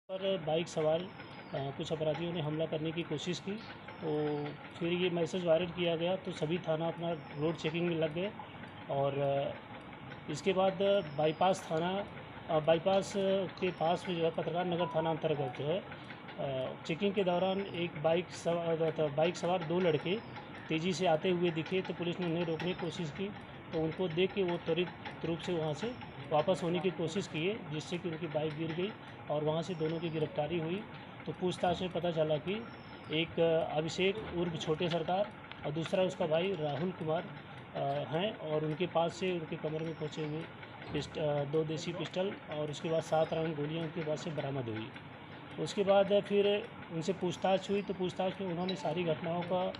पर बाइक सवार कुछ अपराधियों ने हमला करने की कोशिश की, तो फिर ये मैसेज वायरल किया गया तो सभी थाना अपना रोड चेकिंग में लग गए। और इसके बाद बाईपास के पास में जो है पत्रकार नगर थाना अंतर्गत जो है चेकिंग के दौरान एक बाइक सवार दो लड़के तेज़ी से आते हुए दिखे, तो पुलिस ने उन्हें रोकने की कोशिश की, तो उनको देख के वो त्वरित रूप से वहाँ से वापस होने की कोशिश किए, जिससे कि उनकी बाइक गिर गई और वहाँ से दोनों की गिरफ्तारी हुई। तो पूछताछ में पता चला कि एक अभिषेक उर्फ छोटे सरकार और दूसरा उसका भाई राहुल कुमार हैं, और उनके पास से उनके कमर में पहुँचे हुए 2 देसी पिस्टल और उसके बाद 7 राउंड गोलियां उनके पास से बरामद हुई। उसके बाद फिर उनसे पूछताछ हुई, तो पूछताछ में उन्होंने सारी घटनाओं का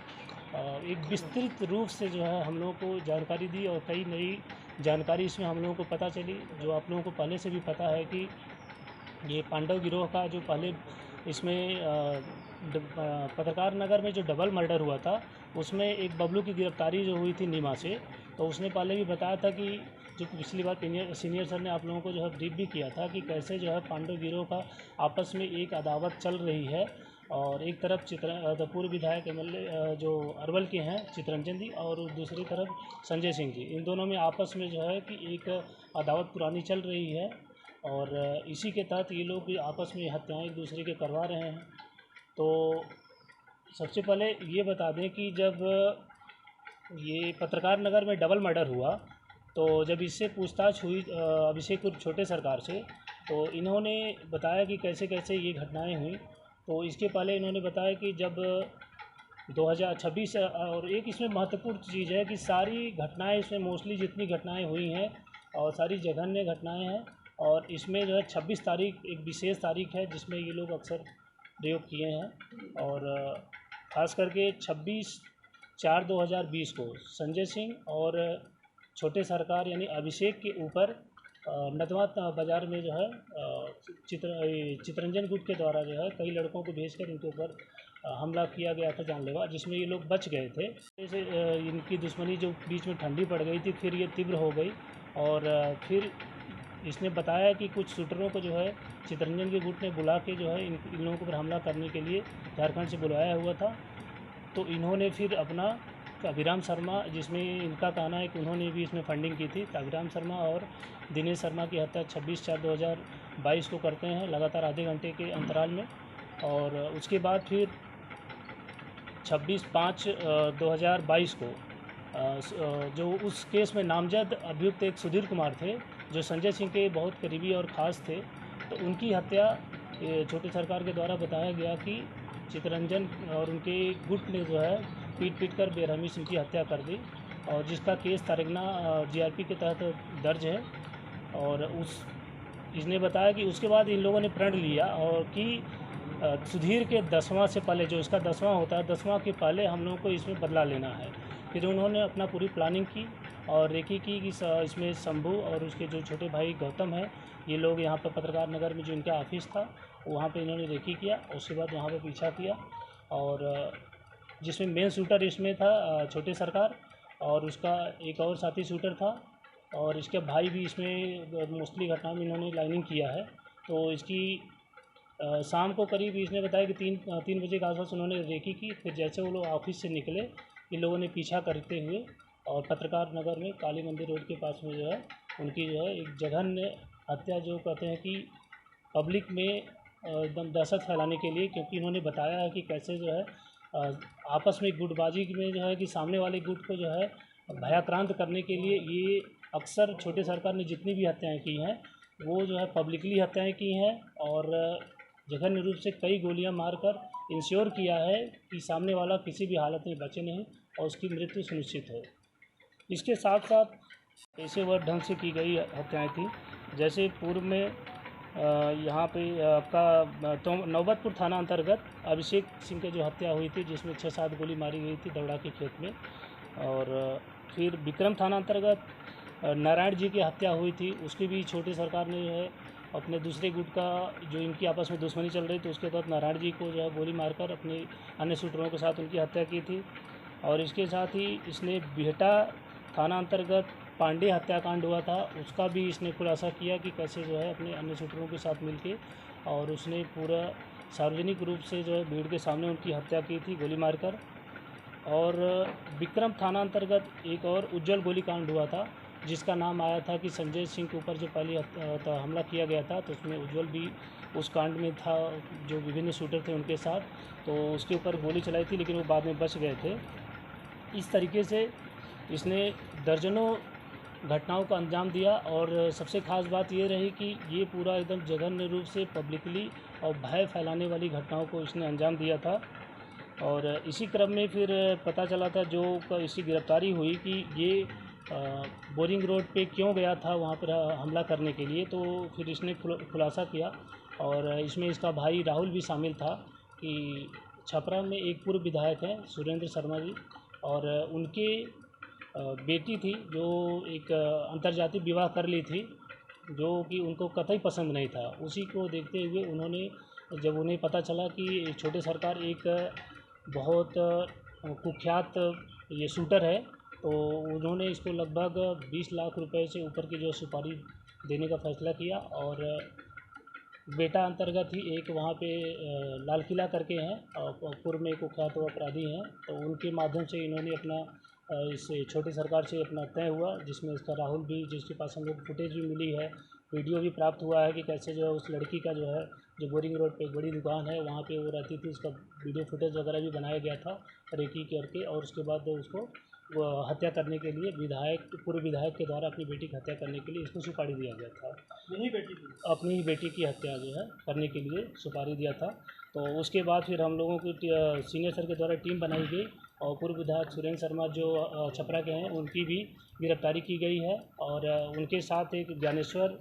एक विस्तृत रूप से जो है हम लोगों को जानकारी दी, और कई नई जानकारी इसमें हम लोगों को पता चली, जो आप लोगों को पहले से भी पता है कि ये पांडव गिरोह का जो पहले इसमें पत्रकार नगर में जो डबल मर्डर हुआ था, उसमें एक बबलू की गिरफ्तारी जो हुई थी नीमा से, तो उसने पहले भी बताया था कि जो पिछली बार सीनियर सर ने आप लोगों को जो है ब्रीफ भी किया था कि कैसे जो है पांडव गिरोह का आपस में एक अदावत चल रही है। और एक तरफ पूर्व विधायक जो अरवल के हैं चितरंजन जी, और दूसरी तरफ संजय सिंह जी, इन दोनों में आपस में जो है कि एक अदावत पुरानी चल रही है, और इसी के तहत ये लोग आपस में हत्याएं एक दूसरे के करवा रहे हैं। तो सबसे पहले ये बता दें कि जब ये पत्रकार नगर में डबल मर्डर हुआ, तो जब इससे पूछताछ हुई अभिषेक उर्फ छोटे सरकार से, तो इन्होंने बताया कि कैसे कैसे ये घटनाएं हुई। तो इसके पहले इन्होंने बताया कि जब 2026 और एक इसमें महत्वपूर्ण चीज़ है कि सारी घटनाएं इसमें मोस्टली जितनी घटनाएं हुई हैं और सारी जघन्य घटनाएं हैं, और इसमें जो है 26 तारीख एक विशेष तारीख है जिसमें ये लोग अक्सर प्रयोग किए हैं। और ख़ास करके 26/4/2020 को संजय सिंह और छोटे सरकार यानी अभिषेक के ऊपर नदवा बाज़ार में जो है चितरंजन गुट के द्वारा जो है कई लड़कों को भेजकर इनके ऊपर हमला किया गया था जानलेवा, जिसमें ये लोग बच गए थे। जैसे इनकी दुश्मनी जो बीच में ठंडी पड़ गई थी, फिर ये तीव्र हो गई, और फिर इसने बताया कि कुछ शूटरों को जो है चितरंजन के गुट ने बुला के जो है इन लोगों पर हमला करने के लिए झारखंड से बुलाया हुआ था। तो इन्होंने फिर अपना अभिराम शर्मा, जिसमें इनका कहना है कि उन्होंने भी इसमें फंडिंग की थी, तो अभिराम शर्मा और दिनेश शर्मा की हत्या 26/4/2022 को करते हैं लगातार आधे घंटे के अंतराल में। और उसके बाद फिर 26/5/2022 को जो उस केस में नामजद अभियुक्त एक सुधीर कुमार थे, जो संजय सिंह के बहुत करीबी और ख़ास थे, तो उनकी हत्या छोटे सरकार के द्वारा बताया गया कि चितरंजन और उनके गुट ने जो है पीट कर बेरहमी से उनकी हत्या कर दी, और जिसका केस तारगना जीआरपी के तहत दर्ज है। और इसने बताया कि उसके बाद इन लोगों ने प्रण लिया और कि सुधीर के 10वां से पहले, जो इसका 10वां होता है, 10वां के पहले हम लोगों को इसमें बदला लेना है। फिर उन्होंने अपना पूरी प्लानिंग की और रेकी की कि इसमें शंभू और उसके जो छोटे भाई गौतम हैं, ये लोग यहाँ पर पत्रकार नगर में जो इनका ऑफिस था वहाँ पे इन्होंने रेकी किया, उसके बाद वहाँ पे पीछा किया, और जिसमें मेन शूटर इसमें था छोटे सरकार, और उसका एक और साथी शूटर था, और इसके भाई भी इसमें मोस्टली घटना में इन्होंने लाइनिंग किया है। तो इसकी शाम को करीब इसने बताया कि 3 बजे के आसपास उन्होंने रेकी की। फिर जैसे वो लोग ऑफिस से निकले, इन लोगों ने पीछा करते हुए और पत्रकार नगर में काली मंदिर रोड के पास में जो है उनकी जो है एक जघन्य हत्या, जो कहते हैं कि पब्लिक में एकदम दहशत फैलाने के लिए, क्योंकि इन्होंने बताया है कि कैसे जो है आपस में गुटबाजी में जो है कि सामने वाले गुट को जो है भयाक्रांत करने के लिए ये अक्सर छोटे सरकार ने जितनी भी हत्याएं की हैं वो जो है पब्लिकली हत्याएं की हैं, और जघन्य रूप से कई गोलियां मारकर इंश्योर किया है कि सामने वाला किसी भी हालत में बचे नहीं और उसकी मृत्यु सुनिश्चित हो। इसके साथ साथ पेशेवर ढंग से की गई हत्याएं थी, जैसे पूर्व में यहाँ पे आपका तो नौबतपुर थाना अंतर्गत अभिषेक सिंह की जो हत्या हुई थी, जिसमें 6-7 गोली मारी गई थी दौड़ा के खेत में। और फिर विक्रम थाना अंतर्गत नारायण जी की हत्या हुई थी, उसकी भी छोटे सरकार ने जो है अपने दूसरे गुट का जो इनकी आपस में दुश्मनी चल रही थी उसके तहत नारायण जी को जो है गोली मारकर अपने अन्य शूटरों के साथ उनकी हत्या की थी। और इसके साथ ही इसने बिहटा थाना अंतर्गत पांडे हत्याकांड हुआ था, उसका भी इसने खुलासा किया कि कैसे जो है अपने अन्य शूटरों के साथ मिलके और उसने पूरा सार्वजनिक रूप से जो है भीड़ के सामने उनकी हत्या की थी गोली मारकर। और विक्रम थाना अंतर्गत एक और उज्जवल गोलीकांड हुआ था, जिसका नाम आया था कि संजय सिंह के ऊपर जो पहले हमला किया गया था, तो उसमें उज्जवल भी उस कांड में था, जो विभिन्न शूटर थे उनके साथ। तो उसके ऊपर गोली चलाई थी, लेकिन वो बाद में बच गए थे। इस तरीके से इसने दर्जनों घटनाओं का अंजाम दिया। और सबसे ख़ास बात ये रही कि ये पूरा एकदम जघन्य रूप से पब्लिकली और भय फैलाने वाली घटनाओं को इसने अंजाम दिया था। और इसी क्रम में फिर पता चला था जो इसकी गिरफ्तारी हुई कि ये बोरिंग रोड पे क्यों गया था वहाँ पर हमला करने के लिए। तो फिर इसने खुलासा किया, और इसमें इसका भाई राहुल भी शामिल था कि छपरा में एक पूर्व विधायक हैं सुरेंद्र शर्मा जी, और उनके बेटी थी जो एक अंतर्जातीय विवाह कर ली थी, जो कि उनको कतई पसंद नहीं था। उसी को देखते हुए उन्होंने, जब उन्हें पता चला कि छोटे सरकार एक बहुत कुख्यात ये शूटर है, तो उन्होंने इसको लगभग 20 लाख रुपए से ऊपर की जो सुपारी देने का फैसला किया। और बेटा अंतर्गत ही एक वहाँ पे लाल किला करके हैं और पूर्व में कुख्यात अपराधी हैं, तो उनके माध्यम से इन्होंने अपना इस छोटी सरकार से अपना तय हुआ, जिसमें इसका राहुल भी, जिसके पास हम लोग फुटेज भी मिली है, वीडियो भी प्राप्त हुआ है कि कैसे जो है उस लड़की का जो है, जो बोरिंग रोड पे एक बड़ी दुकान है वहाँ पे वो रहती थी, उसका वीडियो फुटेज वगैरह भी बनाया गया था रेकी करके। और उसके बाद उसको वो हत्या करने के लिए पूर्व विधायक के द्वारा अपनी बेटी की हत्या करने के लिए इसको सुपारी दिया गया था। अपनी ही बेटी की हत्या जो है करने के लिए सुपारी दिया था। तो उसके बाद फिर हम लोगों की सीनियर सर के द्वारा टीम बनाई गई, और पूर्व विधायक सुरेंद्र शर्मा जो छपरा के हैं उनकी भी गिरफ्तारी की गई है। और उनके साथ एक ज्ञानेश्वर